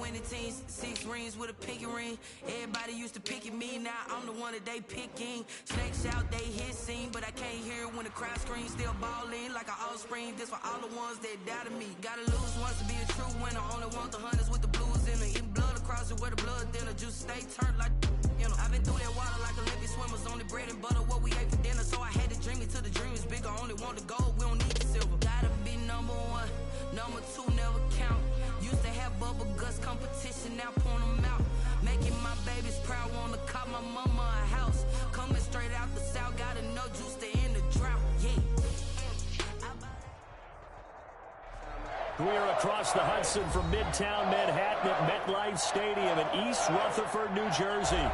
winning teams, 6 rings with a pinky ring. Everybody used to pick at me, now I'm the one that they picking. Snakes out, they hit scene, but I can't hear it when the crowd screams. Still ballin' like an offspring, this for all the ones that doubted me. Gotta lose once to be a true winner, only want the hunters with the blues in it. Eating blood across it where the blood thinner, juice stay turned like, you know. I've been through that water like Olympic swimmers, only bread and butter what we ate for dinner. So I had to dream it till the dream is bigger, only want the gold, we don't need the silver. Gotta be number 1, number 2 never count. Used to have bubble guts competition, now point them out. Making my babies proud, wanna call my mama a house. Coming straight out the south, gotta know juice to end the drought, yeah. We're across the Hudson from Midtown Manhattan at MetLife Stadium in East Rutherford, New Jersey.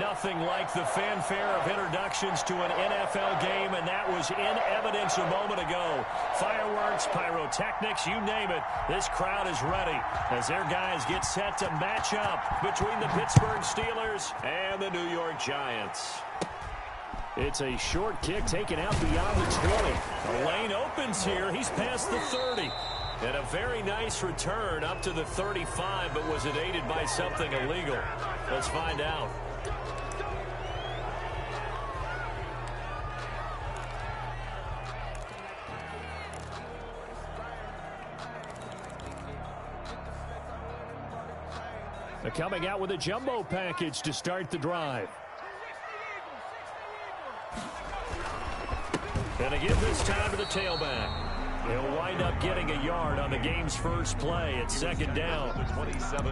Nothing like the fanfare of introductions to an NFL game, and that was in evidence a moment ago. Fireworks, pyrotechnics, you name it. This crowd is ready as their guys get set to match up between the Pittsburgh Steelers and the New York Giants. It's a short kick taken out beyond the 20. The lane opens here. He's past the 30. And a very nice return up to the 35, but was it aided by something illegal? Let's find out. They're coming out with a jumbo package to start the drive. And again this time to the tailback. He'll wind up getting a yard on the game's first play at second down.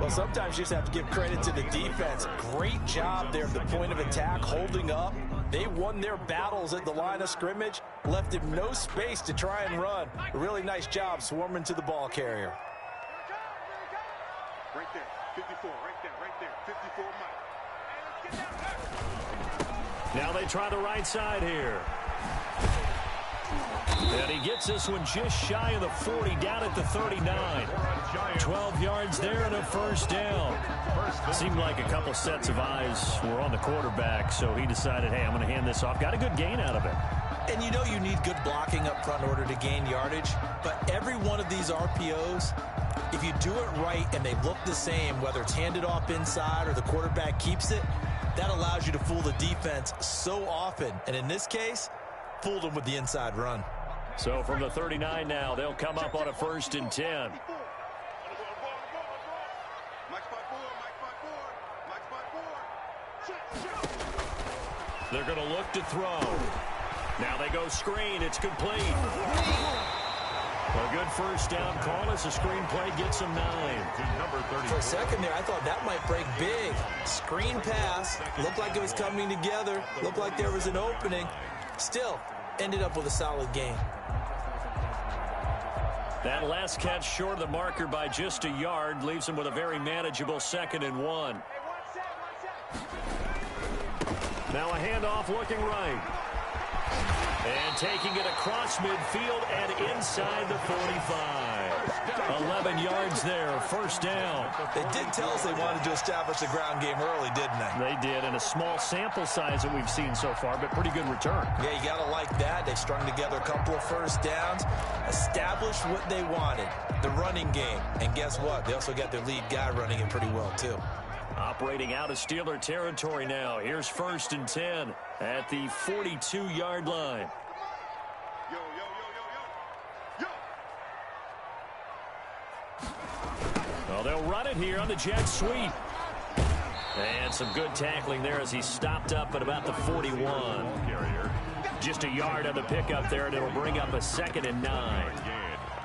Well, sometimes you just have to give credit to the defense. Great job there at the point of attack, holding up. They won their battles at the line of scrimmage, left him no space to try and run. A really nice job swarming to the ball carrier. Right there, 54, right there, 54, Mike. Now they try the right side here. And he gets this one just shy of the 40, down at the 39. 12 yards there and a first down. Seemed like a couple sets of eyes were on the quarterback, so he decided, hey, I'm going to hand this off. Got a good gain out of it. And you know you need good blocking up front in order to gain yardage, but every one of these RPOs, if you do it right and they look the same, whether it's handed off inside or the quarterback keeps it, that allows you to fool the defense so often. And in this case, fooled them with the inside run. So from the 39 now, they'll come up on a 1st and 10. They're going to look to throw. Now they go screen. It's complete. A good first down call as the screen play gets him 9. For a second there, I thought that might break big. Screen pass. Looked like it was coming together. Looked like there was an opening. Still, ended up with a solid game. That last catch short of the marker by just a yard leaves him with a very manageable 2nd and 1. Now a handoff looking right. And taking it across midfield and inside the 45. 11 yards there, first down. They did tell us they wanted to establish the ground game early, didn't they? They did, and a small sample size that we've seen so far, but pretty good return. Yeah, you got to like that. They strung together a couple of first downs, established what they wanted, the running game. And guess what? They also got their lead guy running it pretty well, too. Operating out of Steeler territory now. Here's 1st and 10 at the 42-yard line. Well, they'll run it here on the jet sweep. And some good tackling there as he stopped up at about the 41. Just a yard on the pickup there, and it'll bring up a 2nd and 9.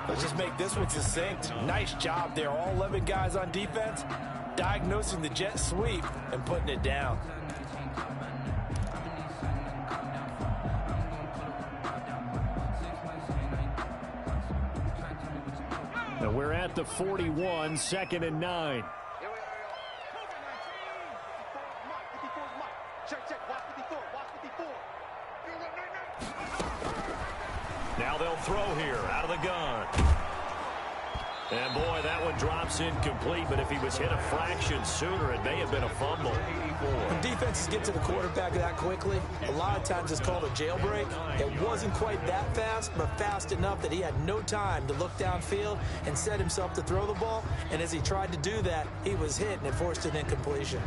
Let's just make this one succinct. Nice job there. All 11 guys on defense diagnosing the jet sweep and putting it down. And we're at the 41, 2nd and 9. Now they'll throw here out of the gun. And, boy, that one drops incomplete, but if he was hit a fraction sooner, it may have been a fumble. When defenses get to the quarterback that quickly, a lot of times it's called a jailbreak. It wasn't quite that fast, but fast enough that he had no time to look downfield and set himself to throw the ball. And as he tried to do that, he was hit, and it forced an incompletion.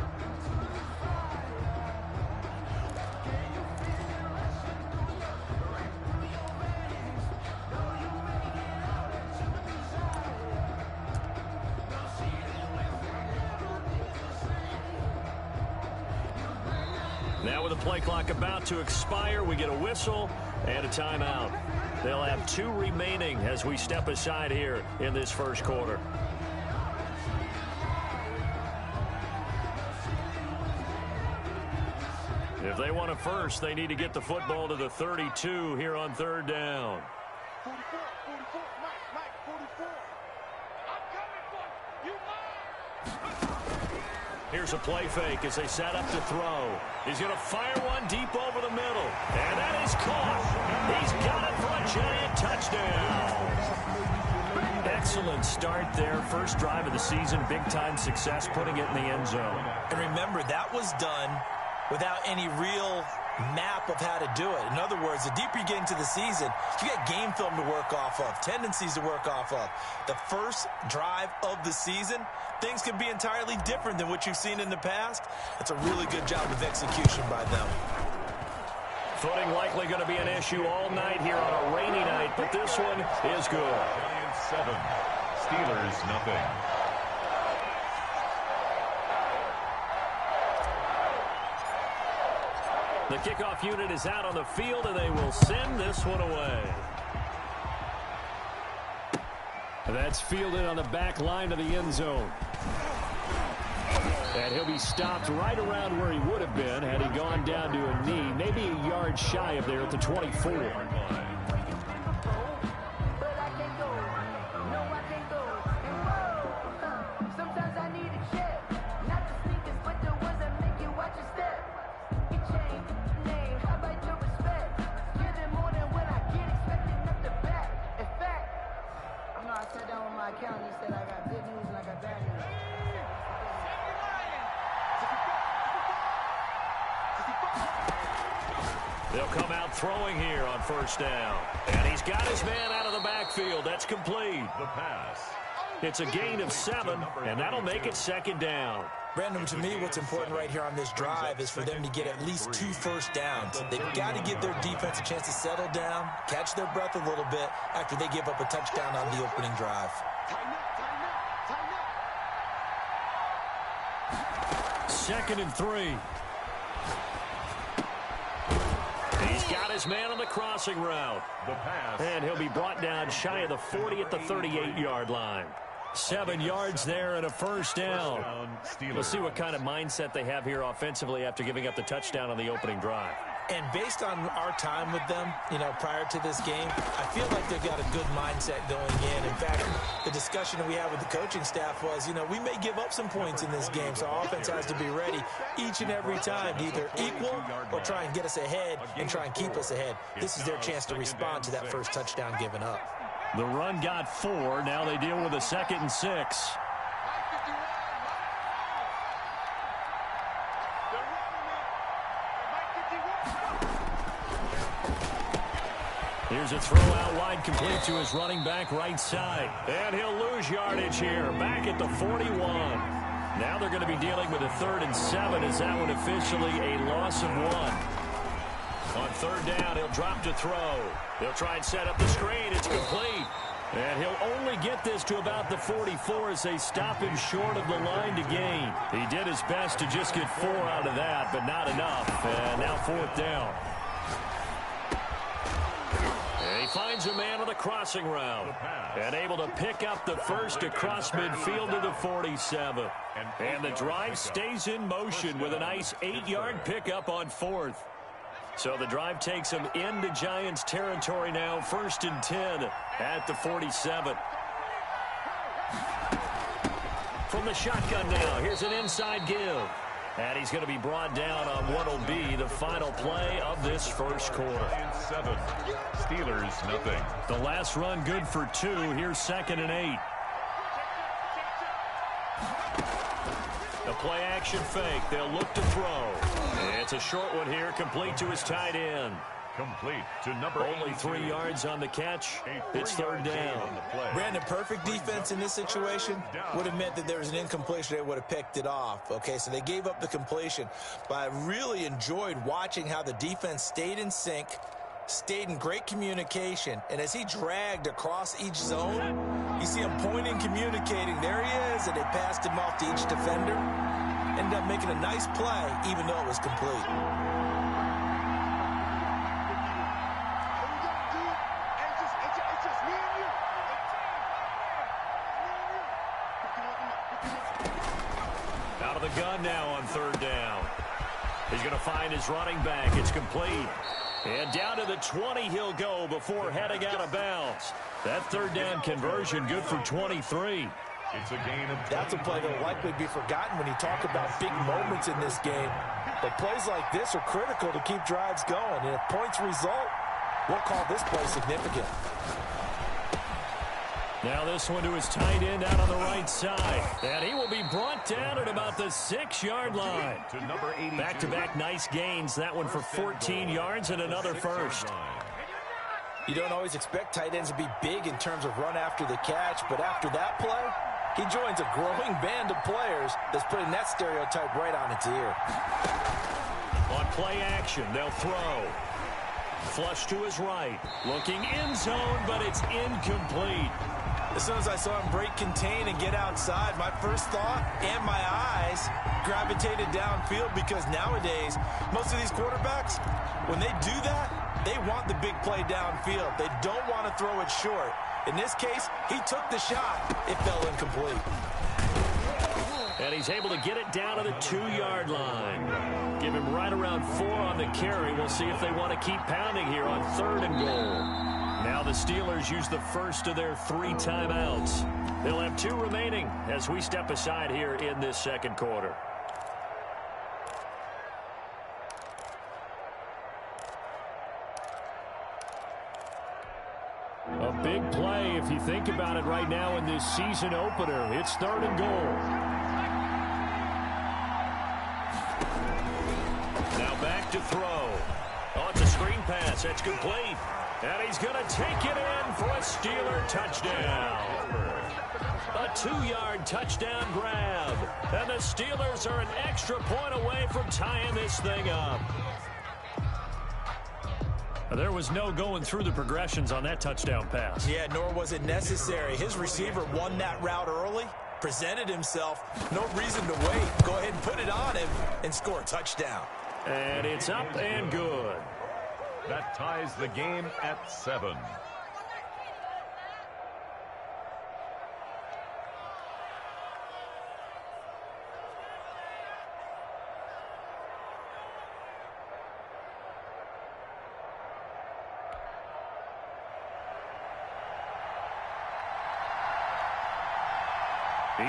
Now with the play clock about to expire, we get a whistle and a timeout. They'll have 2 remaining as we step aside here in this first quarter. If they want a first, they need to get the football to the 32 here on 3rd down. 44, 44, Mike, 44. I'm coming for you, Mike. Here's a play fake as they set up to throw. He's going to fire one deep over the middle. And that is caught. He's got it for a giant touchdown. Excellent start there. First drive of the season. Big-time success putting it in the end zone. And remember, that was done without any real map of how to do it. In other words, the deeper you get into the season, you got game film to work off of, tendencies to work off of. The first drive of the season, things can be entirely different than what you've seen in the past. It's a really good job of execution by them. Footing likely going to be an issue all night here on a rainy night, but this one is good. Giants 7, Steelers nothing. The kickoff unit is out on the field, and they will send this one away. That's fielded on the back line of the end zone. And he'll be stopped right around where he would have been had he gone down to a knee, maybe a yard shy of there at the 24. They'll come out throwing here on 1st down. And he's got his man out of the backfield. That's complete. The pass. It's a gain of 7, and that'll make it 2nd down. Brandon, to me, what's important right here on this drive is for them to get at least 2 first downs. They've got to give their defense a chance to settle down, catch their breath a little bit after they give up a touchdown on the opening drive. 2nd and 3. He's got his man on the crossing route. The pass. And he'll be brought down shy of the 40 at the 38-yard line. 7 yards there and a 1st down. Let's see what kind of mindset they have here offensively after giving up the touchdown on the opening drive. And based on our time with them, prior to this game, I feel like they've got a good mindset going in. In fact, the discussion that we had with the coaching staff was, we may give up some points in this game, so our offense has to be ready each and every time to either equal or try and get us ahead and try and keep us ahead. This is their chance to respond to that first touchdown given up. The run got 4. Now they deal with a 2nd and 6. Here's a throw out wide, complete to his running back right side. And he'll lose yardage here, back at the 41. Now they're going to be dealing with a 3rd and 7. Is that one officially a loss of 1? On 3rd down, he'll drop to throw. They'll try and set up the screen. It's complete. And he'll only get this to about the 44 as they stop him short of the line to gain. He did his best to just get 4 out of that, but not enough. And now 4th down. And he finds a man on the crossing route and able to pick up the first across midfield to the 47. And the drive stays in motion with a nice 8-yard pickup on 4th. So the drive takes him into Giants territory now, 1st and 10 at the 47. From the shotgun now, here's an inside give. And he's going to be brought down on what will be the final play of this first quarter. Giants 7, Steelers nothing. The last run good for 2. Here's 2nd and 8. The play action fake. They'll look to throw. It's a short one here, complete to his tight end. Complete to number Only 82. 3 yards on the catch. It's third down. Brandon, perfect defense in this situation would have meant that there was an incompletion. They would have picked it off. Okay, so they gave up the completion. But I really enjoyed watching how the defense stayed in sync, stayed in great communication, and as he dragged across each zone, you see him pointing, communicating. There he is, and they passed him off to each defender. Ended up making a nice play, even though it was complete. Out of the gun now on third down. He's going to find his running back. It's complete. And down to the 20 he'll go before heading out of bounds. That third down conversion good for 23. It's a gain of 20. That's a play that will likely be forgotten when you talk about big moments in this game. But plays like this are critical to keep drives going. And if points result, we'll call this play significant. Now this one to his tight end out on the right side. And he will be brought down at about the 6-yard line. To number 82. Back-to-back nice gains. That one for 14 yards and another first. You don't always expect tight ends to be big in terms of run after the catch, but after that play, he joins a growing band of players that's putting that stereotype right on its ear. On play action, they'll throw. Flush to his right. Looking in zone, but it's incomplete. As soon as I saw him break contain and get outside, my first thought and my eyes gravitated downfield, because nowadays, most of these quarterbacks, when they do that, they want the big play downfield. They don't want to throw it short. In this case, he took the shot. It fell incomplete. And he's able to get it down to the 2-yard line. Give him right around 4 on the carry. We'll see if they want to keep pounding here on 3rd and goal. Now the Steelers use the first of their 3 timeouts. They'll have 2 remaining as we step aside here in this second quarter. A big play if you think about it right now in this season opener. It's 3rd and goal. Now back to throw. Oh, it's a screen pass. That's complete. And he's going to take it in for a Steeler touchdown. A 2-yard touchdown grab. And the Steelers are an extra point away from tying this thing up. There was no going through the progressions on that touchdown pass. Yeah, nor was it necessary. His receiver won that route early, presented himself. No reason to wait. Go ahead and put it on him and score a touchdown. And it's up and good. That ties the game at 7.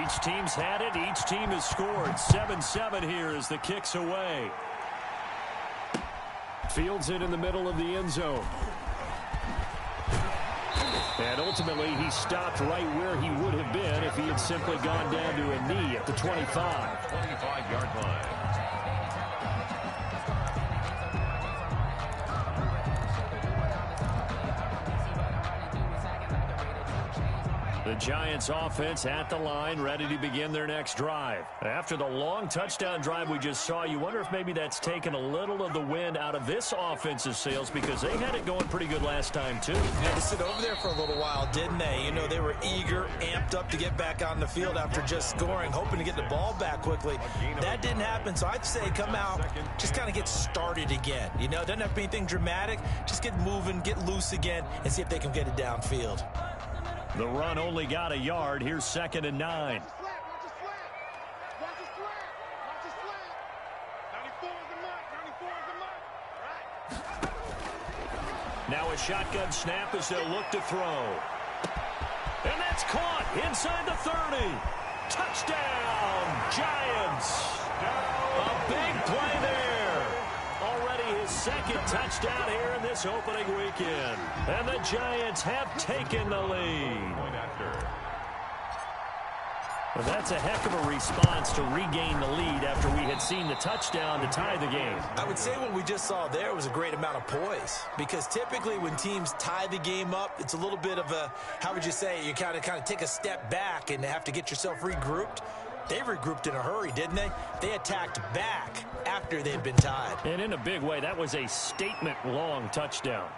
Each team's had it. Each team has scored. 7-7 here as the kick's away. Fields it in the middle of the end zone. And ultimately, he stopped right where he would have been if he had simply gone down to a knee at the 25. 25-yard line. The Giants offense at the line, ready to begin their next drive. After the long touchdown drive we just saw, you wonder if maybe that's taken a little of the wind out of this offensive sails, because they had it going pretty good last time, too. Had to sit over there for a little while, didn't they? You know, they were eager, amped up to get back on the field after just scoring, hoping to get the ball back quickly. That didn't happen, so I'd say come out, just kind of get started again. You know, doesn't have to be anything dramatic. Just get moving, get loose again, and see if they can get it downfield. The run only got a yard. Here's 2nd and 9. Watch his flat. Watch his flat. 94 is the mark. 94 is the mark. Right. Now a shotgun snap as they'll look to throw. And that's caught inside the 30. Touchdown, Giants. A big play there. Already his 2nd touchdown here in this opening weekend. And the Giants have taken the lead. Point after. Well, that's a heck of a response to regain the lead after we had seen the touchdown to tie the game. I would say what we just saw there was a great amount of poise, because typically when teams tie the game up, it's a little bit of a, how would you say, you kind of take a step back and have to get yourself regrouped. They regrouped in a hurry, didn't they? They attacked back after they'd been tied. And in a big way, that was a statement-long touchdown.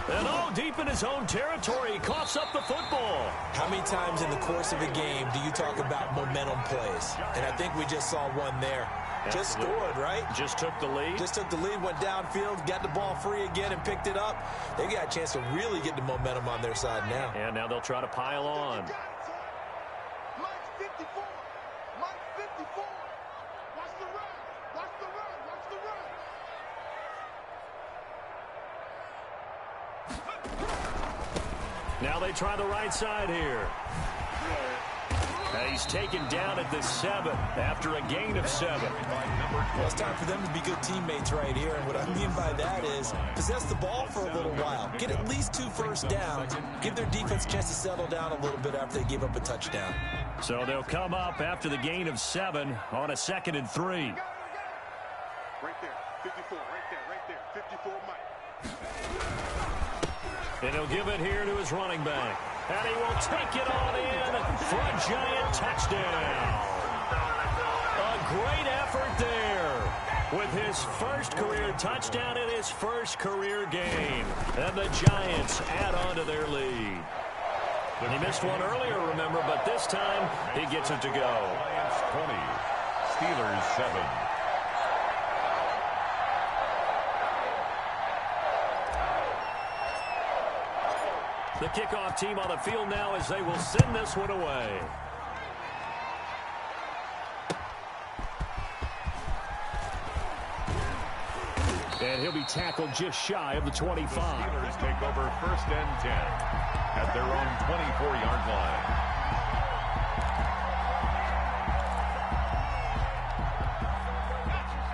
And deep in his own territory, he coughs up the football. How many times in the course of a game do you talk about momentum plays? And I think we just saw one there. Just scored, right? Just took the lead. Just took the lead, went downfield, got the ball free again and picked it up. They got a chance to really get the momentum on their side now. And now they'll try to pile on. Mike 54. Mike 54. Watch the run. Watch the run. Watch the run. Now they try the right side here. And he's taken down at the 7 after a gain of 7. Well, it's time for them to be good teammates right here. And what I mean by that is possess the ball for a little while. Get at least 2 first downs. Give their defense a chance to settle down a little bit after they give up a touchdown. So they'll come up after the gain of 7 on a 2nd and 3. Right there. 54. Right there. 54 Mike. And he'll give it here to his running back. And he will take it on in for a giant touchdown. A great effort there with his first career touchdown in his first career game. And the Giants add on to their lead. He missed one earlier, remember, but this time he gets it to go. Giants 20, Steelers 7. The kickoff team on the field now as they will send this one away. And he'll be tackled just shy of the 25. The Steelers take over 1st and 10 at their own 24-yard line.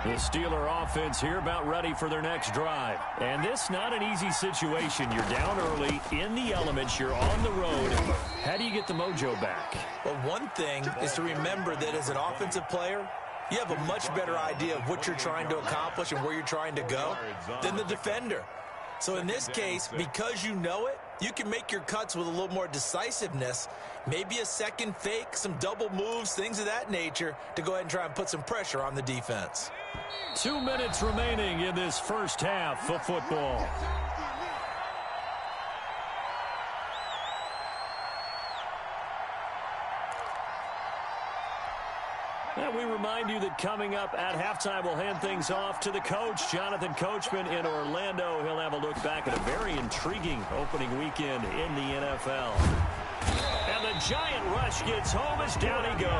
The Steeler offense here about ready for their next drive. And this not an easy situation. You're down early, in the elements, you're on the road. How do you get the mojo back? Well, one thing is to remember that as an offensive player, you have a much better idea of what you're trying to accomplish and where you're trying to go than the defender. So in this case, because you know it, you can make your cuts with a little more decisiveness, maybe a second fake, some double moves, things of that nature, to go ahead and try and put some pressure on the defense. 2 minutes remaining in this first half of football. And we remind you that coming up at halftime, we'll hand things off to the coach, Jonathan Coachman in Orlando. He'll have a look back at a very intriguing opening weekend in the NFL. And the giant rush gets home as down he goes.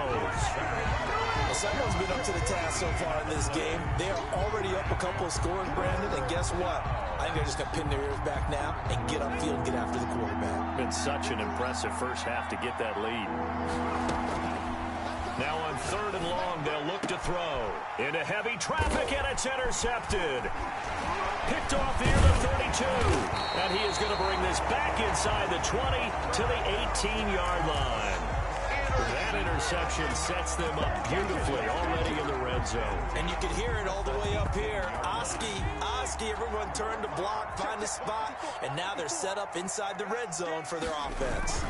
Well, someone's been up to the task so far in this game. They are already up a couple of scores, Brandon, and guess what? I think they're just going to pin their ears back now and get upfield and get after the quarterback. Been such an impressive first half to get that lead. Now on 3rd and long, they'll look to throw. Into heavy traffic, and it's intercepted. Picked off near the 32. And he is going to bring this back inside the 20 to the 18-yard line. That interception sets them up beautifully already in the red zone. And you can hear it all the way up here. Oski, everyone turned to block, find a spot, and now they're set up inside the red zone for their offense.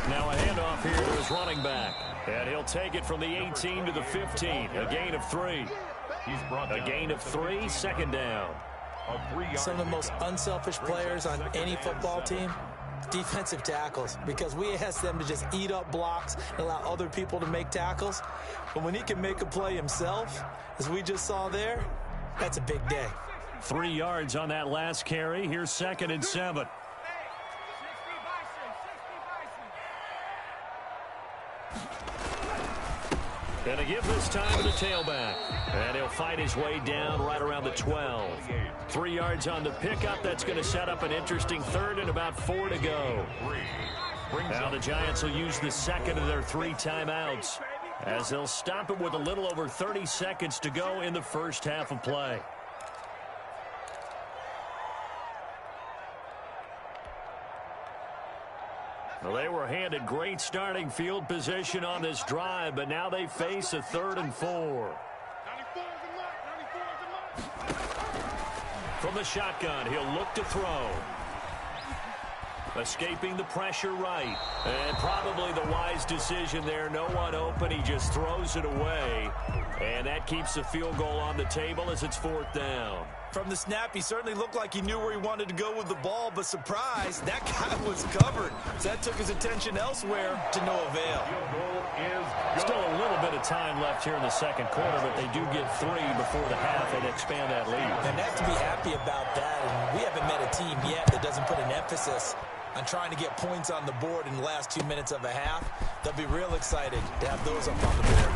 Now a handoff here to his running back. And he'll take it from the 18 to the 15. A gain of 3. A gain of 3, 2nd down. Some of the most unselfish players on any football team, defensive tackles, because we ask them to just eat up blocks and allow other people to make tackles. But when he can make a play himself, as we just saw there, that's a big day. 3 yards on that last carry. Here's 2nd and 7. And a give this time to the tailback. And he'll fight his way down right around the 12. 3 yards on the pickup. That's going to set up an interesting 3rd and about 4 to go. Now the Giants will use the 2nd of their 3 timeouts, as they'll stop it with a little over 30 seconds to go in the first half of play. Well, they were handed great starting field position on this drive, but now they face a 3rd and 4. 94 is the mark. 94 is the mark. From the shotgun, he'll look to throw. Escaping the pressure right. And probably the wise decision there. No one open. He just throws it away. And that keeps the field goal on the table as it's 4th down. From the snap, he certainly looked like he knew where he wanted to go with the ball, but surprise, that guy was covered. So that took his attention elsewhere to no avail. Still a little bit of time left here in the second quarter, but they do get 3 before the half and expand that lead. And they have to be happy about that. And we haven't met a team yet that doesn't put an emphasis on trying to get points on the board in the last 2 minutes of a half. They'll be real excited to have those up on the board.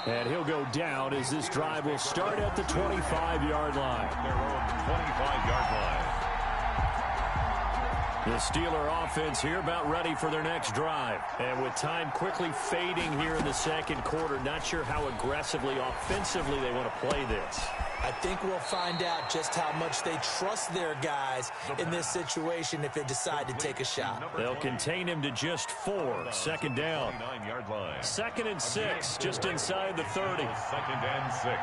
And he'll go down as this drive will start at the 25-yard line. Their own 25-yard line. The Steeler offense here about ready for their next drive. And with time quickly fading here in the second quarter, not sure how aggressively, offensively they want to play this. I think we'll find out just how much they trust their guys in this situation if they decide to take a shot. They'll contain him to just 4. Second down. 29-yard line. 2nd and 6, just inside the 30. 2nd and 6.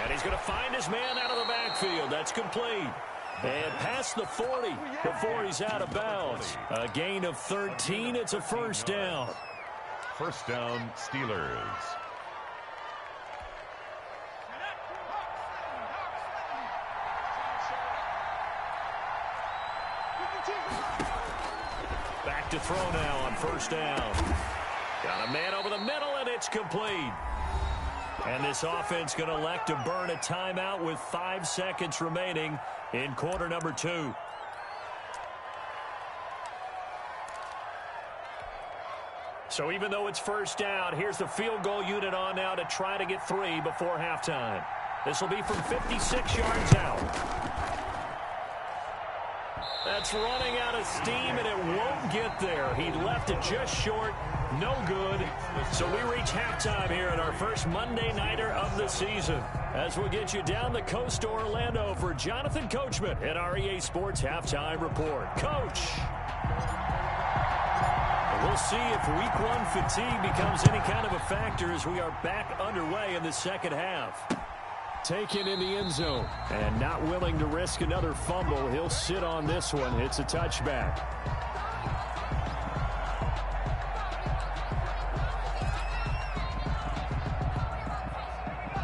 And he's going to find his man out of the backfield. That's complete. And past the 40 before he's out of bounds. A gain of 13. It's a 1st down. 1st down, Steelers. Back to throw now on 1st down. Got a man over the middle, and it's complete. And this offense going to elect to burn a timeout with 5 seconds remaining in quarter number 2. So even though it's 1st down, here's the field goal unit on now to try to get 3 before halftime. This will be from 56 yards out. That's running out of steam, and it won't get there. He left it just short. No good. So we reach halftime here in our first Monday Nighter of the season. As we'll get you down the coast to Orlando for Jonathan Coachman at our EA Sports Halftime Report. Coach. We'll see if Week 1 fatigue becomes any kind of a factor as we are back underway in the second half. Taken in the end zone and not willing to risk another fumble. He'll sit on this one. It's a touchback.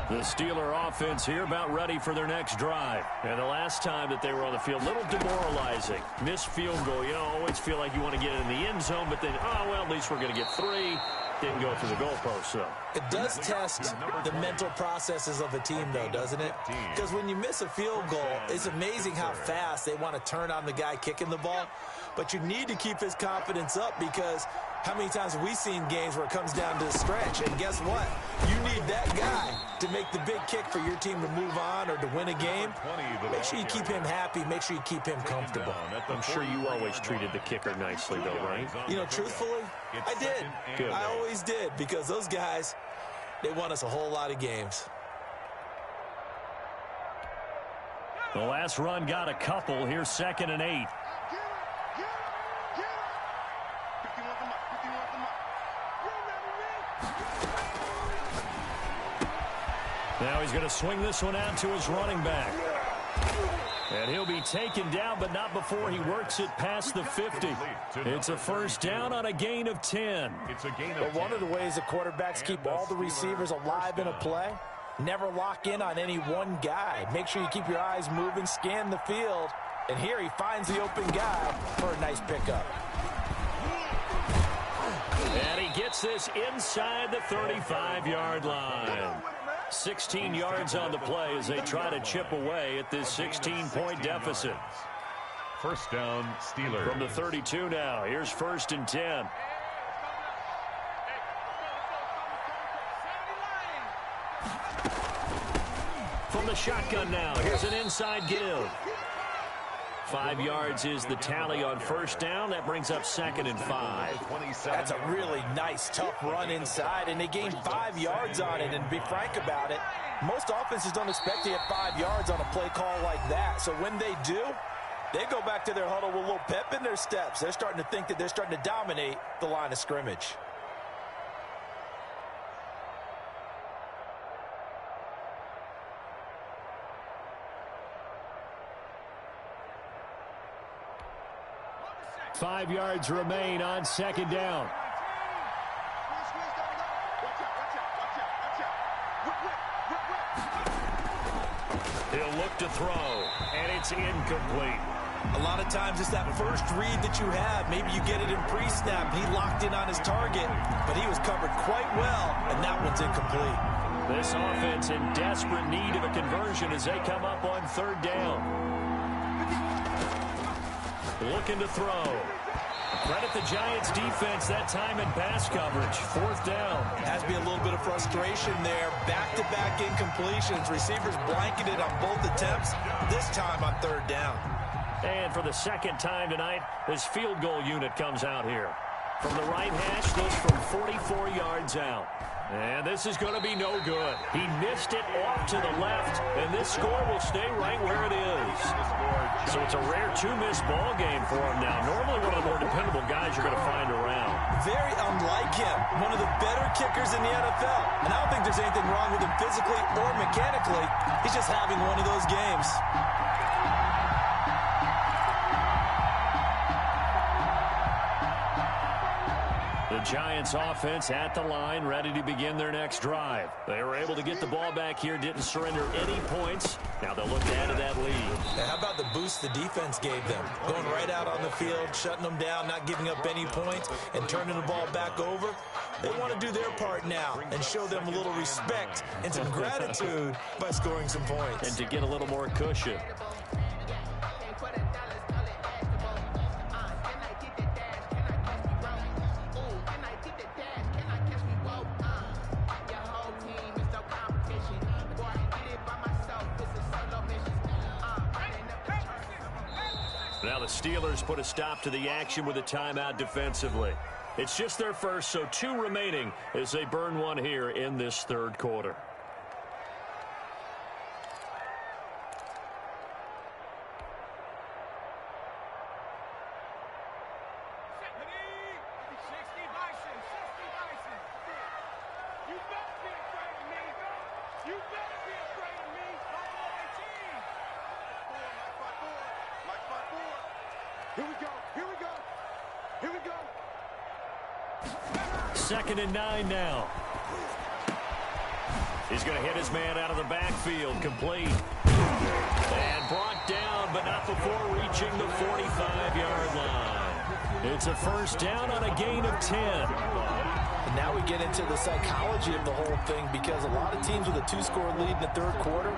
The Steeler offense here about ready for their next drive. And the last time that they were on the field, a little demoralizing. Missed field goal. You always feel like you want to get in the end zone, but then, oh, well, at least we're going to get 3. Didn't go through the goalpost, though. It does test the mental processes of a team, though, doesn't it? Because when you miss a field goal, it's amazing how fast they want to turn on the guy kicking the ball. But you need to keep his confidence up because how many times have we seen games where it comes down to the stretch? And guess what? You need that guy to make the big kick for your team to move on or to win a game. Make sure you keep him happy. Make sure you keep him comfortable. I'm sure you always treated the kicker nicely, though, right? You know, truthfully, I did. Good. I always did because those guys, they won us a whole lot of games. The last run got a couple. Here's 2nd and 8. Now he's going to swing this one out to his running back. And he'll be taken down, but not before he works it past the 50. It's a 1st down on a gain of 10. It's a gain of 10. But one of the ways the quarterbacks keep all the receivers alive in a play, never lock in on any one guy. Make sure you keep your eyes moving, scan the field. And here he finds the open guy for a nice pickup. And he gets this inside the 35-yard line. 16 yards on the play as they try to chip away at this 16-point deficit. 1st down, Steelers. From the 32 now, here's 1st and 10. From the shotgun now, here's an inside give. 5 yards is the tally on first down. That brings up 2nd and 5. That's a really nice, tough run inside, and they gained 5 yards on it. And to be frank about it, most offenses don't expect to get 5 yards on a play call like that. So when they do, they go back to their huddle with a little pep in their steps. They're starting to think that they're starting to dominate the line of scrimmage. Five yards remain on 2nd down. He'll look to throw, and it's incomplete. A lot of times it's that first read that you have. Maybe you get it in pre-snap. He locked in on his target, but he was covered quite well, and that one's incomplete. This offense in desperate need of a conversion as they come up on 3rd down. Looking to throw. Credit the Giants defense that time in pass coverage. 4th down. Has to be a little bit of frustration there. Back-to-back incompletions. Receivers blanketed on both attempts, this time on 3rd down. And for the 2nd time tonight, this field goal unit comes out here. From the right hash, this from 44 yards out. And this is going to be no good. He missed it off to the left, and this score will stay right where it is. So it's a rare 2-miss ball game for him now. Normally one of the more dependable guys you're going to find around. Very unlike him. One of the better kickers in the NFL. And I don't think there's anything wrong with him physically or mechanically. He's just having one of those games. The Giants offense at the line, ready to begin their next drive. They were able to get the ball back here, didn't surrender any points. Now they'll look to add to that lead. Now, how about the boost the defense gave them? Going right out on the field, shutting them down, not giving up any points, and turning the ball back over. They want to do their part now and show them a little respect and some gratitude by scoring some points. And to get a little more cushion. Now the Steelers put a stop to the action with a timeout defensively. It's just their first, so 2 remaining as they burn one here in this 3rd quarter. Here we go. Here we go. Here we go. 2nd and 9 now. He's going to hit his man out of the backfield. Complete. And brought down, but not before reaching the 45-yard line. It's a 1st down on a gain of 10. And now we get into the psychology of the whole thing, because a lot of teams with a 2-score lead in the 3rd quarter,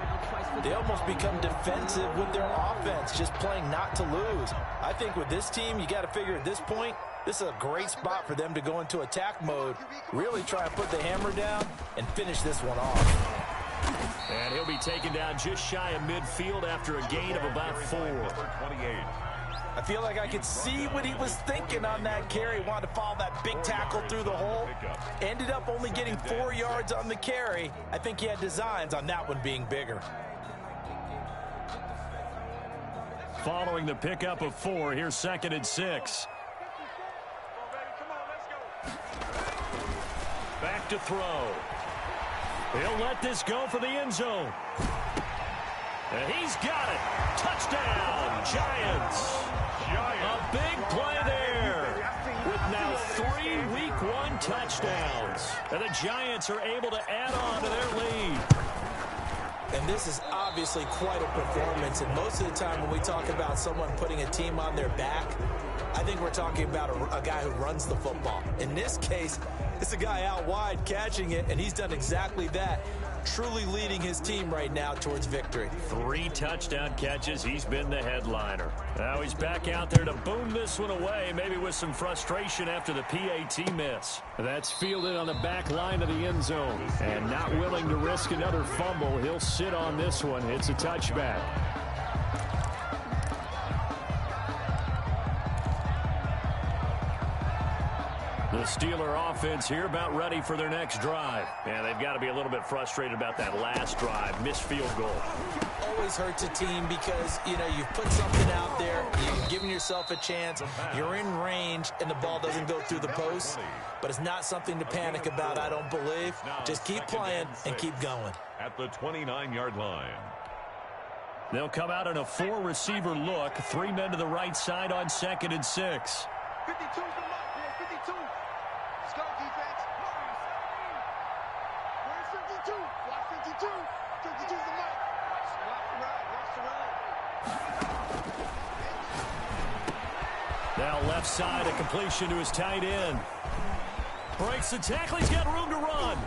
they almost become defensive with their offense, just playing not to lose. I think with this team, you got to figure at this point, this is a great spot for them to go into attack mode, really try and put the hammer down and finish this one off. And he'll be taken down just shy of midfield after a gain of about 4. 28. I feel like I could see what he was thinking on that carry. Wanted to follow that big tackle through the hole. Ended up only getting 4 yards on the carry. I think he had designs on that one being bigger. Following the pickup of 4, here's 2nd and 6. Back to throw. He'll let this go for the end zone. And he's got it. Touchdown, Giants. A big play there with now 3 Week 1 touchdowns. And the Giants are able to add on to their lead. And this is obviously quite a performance. And most of the time when we talk about someone putting a team on their back, I think we're talking about a guy who runs the football. In this case, it's a guy out wide catching it, and he's done exactly that. Truly leading his team right now towards victory. 3 touchdown catches. He's been the headliner. Now he's back out there to boom this one away, maybe with some frustration after the PAT miss. That's fielded on the back line of the end zone. And not willing to risk another fumble, he'll sit on this one. It's a touchback. The Steeler offense here about ready for their next drive. And they've got to be a little bit frustrated about that last drive, missed field goal. Always hurts a team because, you've put something out there, you've given yourself a chance, you're in range, and the ball doesn't go through the post. But it's not something to panic about, I don't believe. Just keep playing and keep going. At the 29-yard line. They'll come out in a 4-receiver look. 3 men to the right side on 2nd and 6. 52's the mark, boy. 52. Let's go, defense. Where's 52? Watch 52. 52's the mark. Watch the right. Now left side, a completion to his tight end. Breaks the tackle. He's got room to run.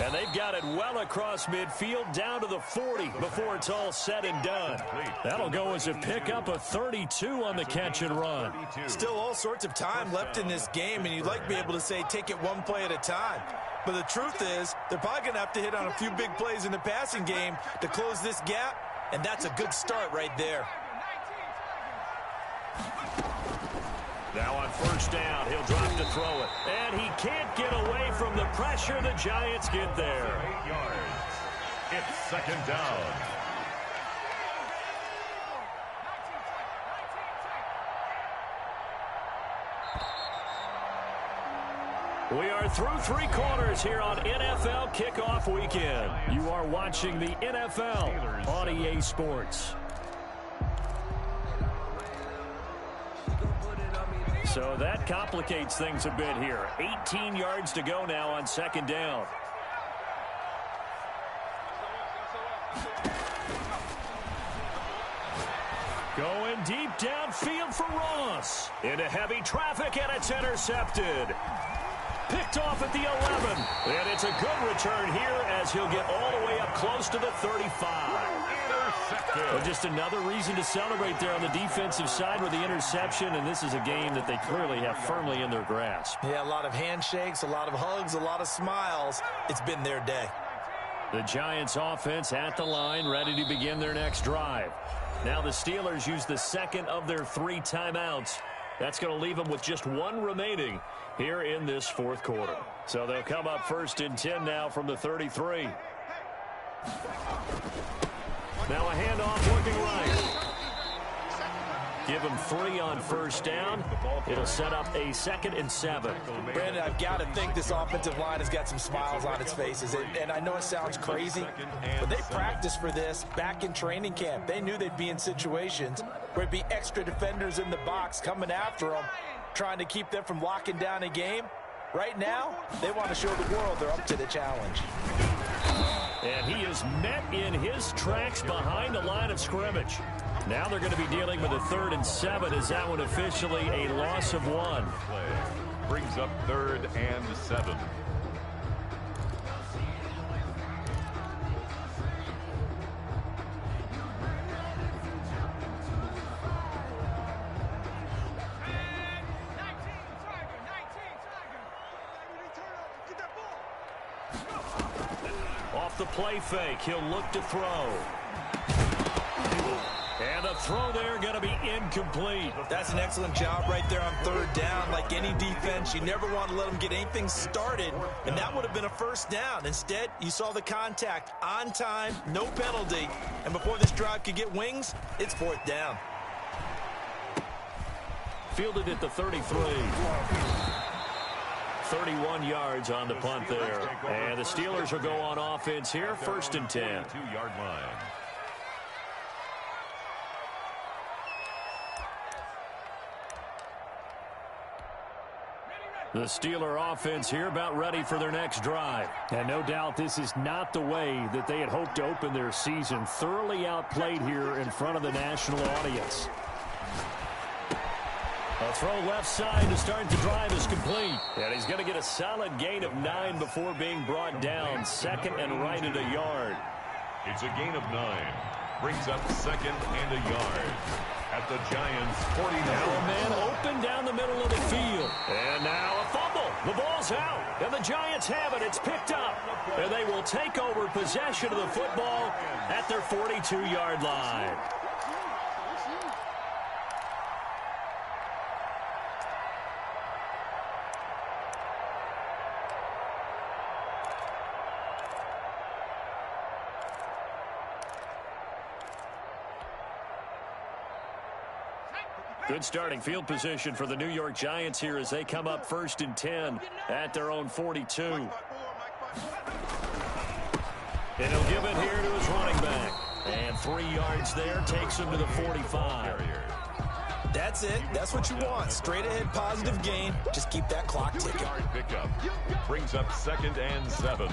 And they've got it well across midfield down to the 40 before it's all said and done. That'll go as a pickup of 32 on the catch and run. Still all sorts of time left in this game, and you'd like to be able to say take it one play at a time. But the truth is, they're probably going to have to hit on a few big plays in the passing game to close this gap, and that's a good start right there. Now on first down, he'll drop to throw it. And he can't get away from the pressure. The Giants get there. 8 yards. It's 2nd down. We are through 3 quarters here on NFL Kickoff Weekend. You are watching the NFL on EA Sports. So that complicates things a bit here. 18 yards to go now on 2nd down. Going deep downfield for Ross. Into heavy traffic, and it's intercepted. Picked off at the 11. And it's a good return here as he'll get all the way up close to the 35. Well, just another reason to celebrate there on the defensive side with the interception, and this is a game that they clearly have firmly in their grasp. Yeah, a lot of handshakes, a lot of hugs, a lot of smiles. It's been their day. The Giants offense at the line, ready to begin their next drive. Now the Steelers use the second of their 3 timeouts. That's going to leave them with just 1 remaining here in this 4th quarter. So they'll come up 1st and 10 now from the 33. Now a handoff looking right. Give him 3 on first down. It'll set up a 2nd and 7. Brandon, I've got to think this offensive line has got some smiles on its faces. And I know it sounds crazy, but they practiced for this back in training camp. They knew they'd be in situations where it'd be extra defenders in the box coming after them, trying to keep them from locking down a game. Right now, they want to show the world they're up to the challenge. And he is met in his tracks behind the line of scrimmage. Now they're going to be dealing with a 3rd and 7 as that one officially a loss of 1. Brings up 3rd and 7. Off the play fake, he'll look to throw. And the throw there going to be incomplete. That's an excellent job right there on 3rd down. Like any defense, you never want to let them get anything started, and that would have been a 1st down. Instead, you saw the contact on time, no penalty, and before this drive could get wings, it's 4th down. Fielded at the 33. 31 yards on the punt there. And the Steelers will go on offense here, 1st and 10. 2-yard line. The Steeler offense here about ready for their next drive. And no doubt this is not the way that they had hoped to open their season. Thoroughly outplayed here in front of the national audience. A throw left side to start the drive is complete. And he's going to get a solid gain of 9 before being brought down. 2nd and right at a yard. It's a gain of 9. Brings up 2nd and a yard. At the Giants' 49. Now a man open down the middle of the field. And now a fumble. The ball's out. And the Giants have it. It's picked up. And they will take over possession of the football at their 42-yard line. Good starting field position for the New York Giants here as they come up 1st and 10 at their own 42. And he'll give it here to his running back. And 3 yards there takes him to the 45. That's it. That's what you want. Straight ahead positive gain. Just keep that clock ticking. Pickup brings up 2nd and 7.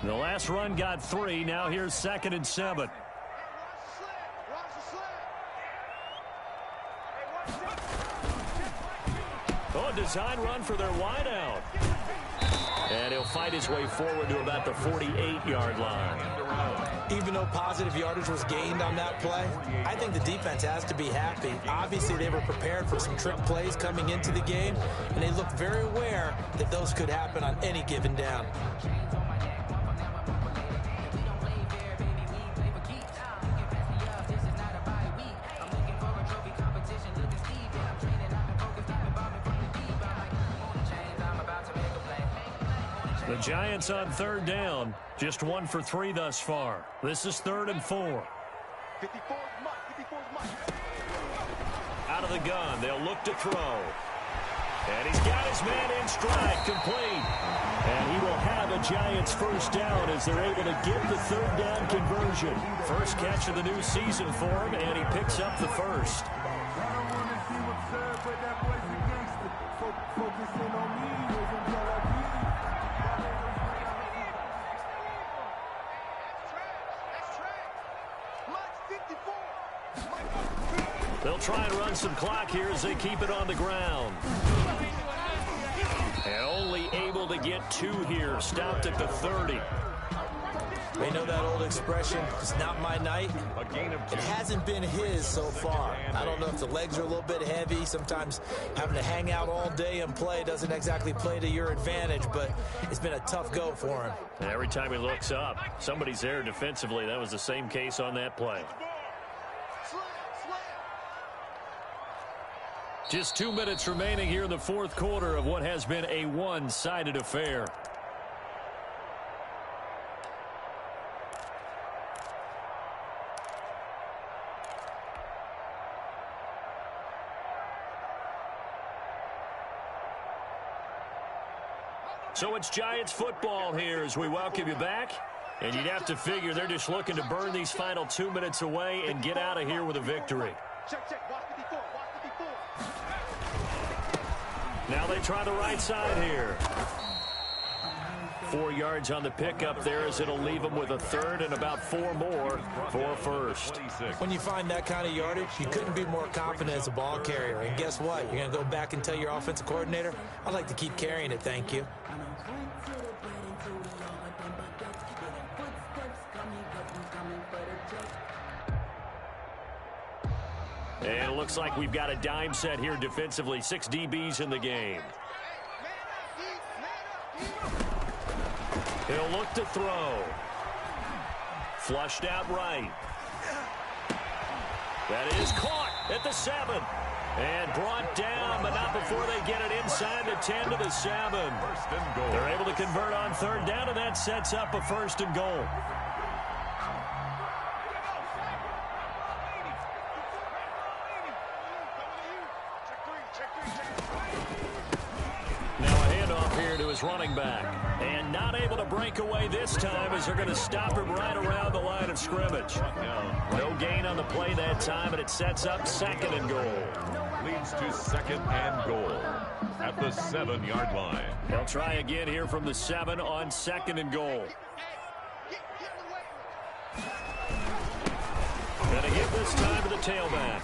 The last run got 3. Now here's 2nd and 7. Oh, a design run for their wideout. And he'll fight his way forward to about the 48-yard line. Even though positive yardage was gained on that play, I think the defense has to be happy. Obviously, they were prepared for some trick plays coming into the game, and they looked very aware that those could happen on any given down. The Giants on 3rd down, just 1 for 3 thus far. This is 3rd and 4. Out of the gun, they'll look to throw. And he's got his man in stride, complete. And he will have a Giants 1st down as they're able to get the 3rd down conversion. First catch of the new season for him, and he picks up the 1st. They'll try and run some clock here as they keep it on the ground. And only able to get 2 here. Stopped at the 30. They know that old expression, it's not my night. It hasn't been his so far. I don't know if the legs are a little bit heavy. Sometimes having to hang out all day and play doesn't exactly play to your advantage, but it's been a tough go for him. And every time he looks up, somebody's there defensively. That was the same case on that play. Just 2 minutes remaining here in the 4th quarter of what has been a one-sided affair. So it's Giants football here as we welcome you back. And you'd have to figure they're just looking to burn these final 2 minutes away and get out of here with a victory. Now they try the right side here. 4 yards on the pickup there as it'll leave them with a 3rd and about 4 more for a 1st. When you find that kind of yardage, you couldn't be more confident as a ball carrier. And guess what? You're going to go back and tell your offensive coordinator, I'd like to keep carrying it, thank you. And it looks like we've got a dime set here defensively. 6 DBs in the game. He'll look to throw. Flushed out right. That is caught at the 7. And brought down, but not before they get it inside the 10 to the 7. They're able to convert on 3rd down, and that sets up a 1st and goal. His running back, and not able to break away this time as they're going to stop him right around the line of scrimmage. No gain on the play that time, and it sets up 2nd and goal. Leads to 2nd and goal at the 7-yard line. They'll try again here from the 7 on 2nd and goal. And a hit this time to the tailback.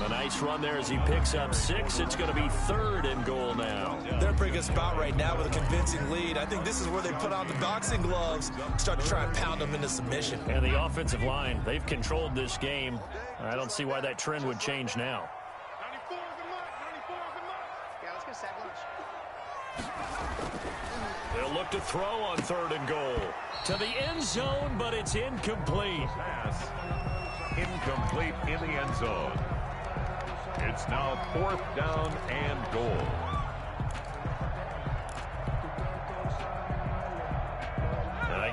A nice run there as he picks up 6. It's going to be 3rd and goal now. They're in a pretty good spot right now with a convincing lead. I think this is where they put on the boxing gloves, start to try and pound them into submission. And the offensive line, they've controlled this game. I don't see why that trend would change now. 94 is the mark. 94 is the mark. Yeah, let's go sack lunch. They'll look to throw on 3rd and goal. To the end zone, but it's incomplete. Pass incomplete in the end zone. It's now 4th down and goal.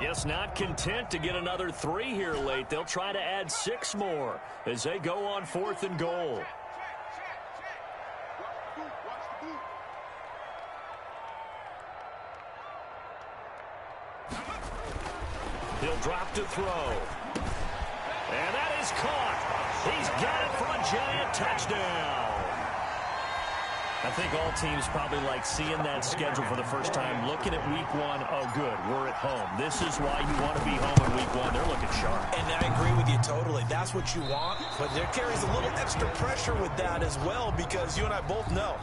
guess not content to get another 3 here late. They'll try to add 6 more as they go on 4th and goal. He'll drop to throw. And that is caught. He's got it for a Giant touchdown. I think all teams probably like seeing that schedule for the first time, looking at week 1. Oh, good, we're at home. This is why you want to be home in week 1. They're looking sharp. And I agree with you totally. That's what you want, but there carries a little extra pressure with that as well, because you and I both know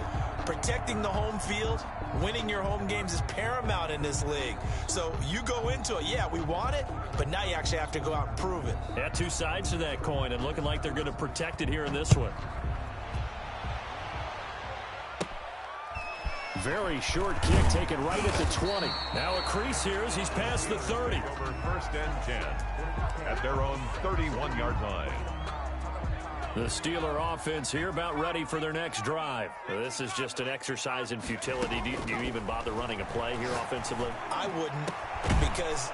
protecting the home field, winning your home games is paramount in this league. So you go into it, yeah, we want it, but now you actually have to go out and prove it. Yeah, 2 sides to that coin, and looking like they're going to protect it here in this one. Very short kick taken right at the 20. Now a crease here as he's past the 30. Over 1st and 10 at their own 31-yard line. The Steeler offense here about ready for their next drive. This is just an exercise in futility. Do you even bother running a play here offensively? I wouldn't, because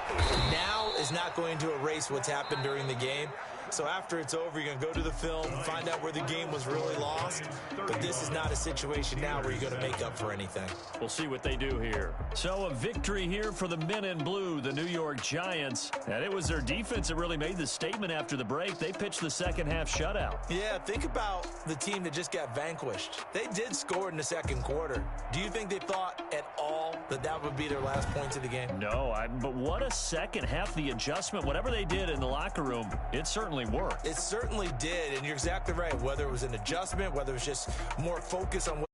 now is not going to erase what's happened during the game. So after it's over, you're going to go to the film, find out where the game was really lost. But this is not a situation now where you're going to make up for anything. We'll see what they do here. So a victory here for the men in blue, the New York Giants. And it was their defense that really made the statement after the break. They pitched the second half shutout. Yeah, think about the team that just got vanquished. They did score in the second quarter. Do you think they thought at all that that would be their last points of the game? No, but what a second half. The adjustment, whatever they did in the locker room, it certainly worked. It certainly did, and you're exactly right. Whether it was an adjustment, whether it was just more focus on what